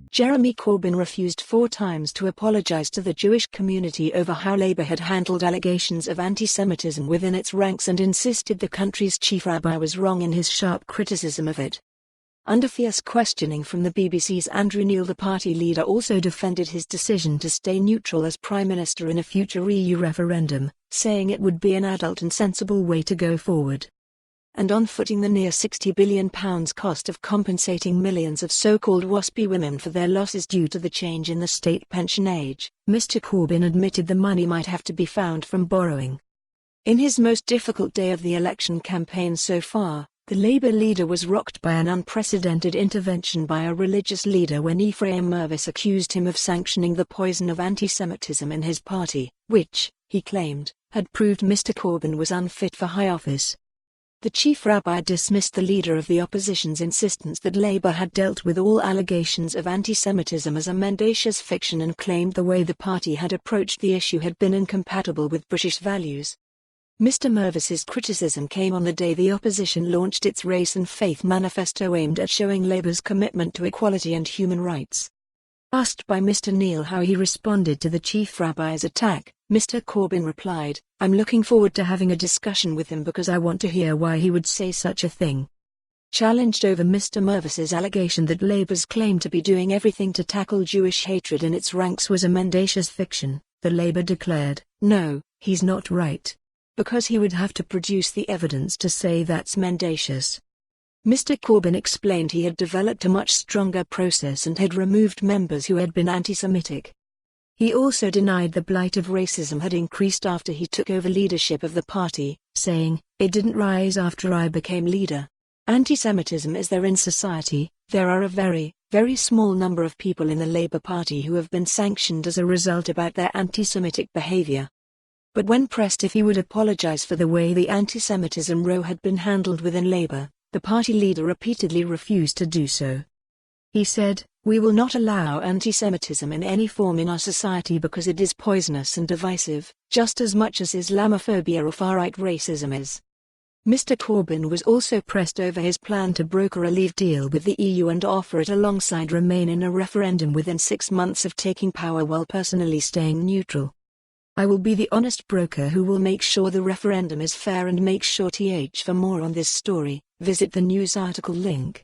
Jeremy Corbyn refused 4 times to apologise to the Jewish community over how Labour had handled allegations of anti-Semitism within its ranks and insisted the country's Chief Rabbi was wrong in his sharp criticism of it. Under fierce questioning from the BBC's Andrew Neil, the party leader also defended his decision to stay neutral as Prime Minister in a future EU referendum, saying it would be an adult and sensible way to go forward. And on footing the near £60 billion cost of compensating millions of so-called WASPI women for their losses due to the change in the state pension age, Mr Corbyn admitted the money might have to be found from borrowing. In his most difficult day of the election campaign so far, the Labour leader was rocked by an unprecedented intervention by a religious leader when Ephraim Mirvis accused him of sanctioning the poison of anti-Semitism in his party, which, he claimed, had proved Mr Corbyn was unfit for high office. The Chief Rabbi dismissed the leader of the opposition's insistence that Labour had dealt with all allegations of anti-Semitism as a mendacious fiction and claimed the way the party had approached the issue had been incompatible with British values. Mr Mirvis's criticism came on the day the opposition launched its Race and Faith manifesto aimed at showing Labour's commitment to equality and human rights. Asked by Mr Neil how he responded to the Chief Rabbi's attack, Mr Corbyn replied, "I'm looking forward to having a discussion with him because I want to hear why he would say such a thing." Challenged over Mr Mirvis's allegation that Labour's claim to be doing everything to tackle Jewish hatred in its ranks was a mendacious fiction, the Labour declared, "No, he's not right. Because he would have to produce the evidence to say that's mendacious." Mr Corbyn explained he had developed a much stronger process and had removed members who had been anti-Semitic. He also denied the blight of racism had increased after he took over leadership of the party, saying, "It didn't rise after I became leader. Anti-Semitism is there in society. There are a very, very small number of people in the Labour Party who have been sanctioned as a result about their anti-Semitic behaviour." But when pressed if he would apologise for the way the anti-Semitism row had been handled within Labour, the party leader repeatedly refused to do so. He said, "We will not allow anti-Semitism in any form in our society because it is poisonous and divisive, just as much as Islamophobia or far-right racism is." Mr Corbyn was also pressed over his plan to broker a leave deal with the EU and offer it alongside Remain in a referendum within 6 months of taking power while personally staying neutral. "I will be the honest broker who will make sure the referendum is fair and make sure for more on this story, visit the news article link.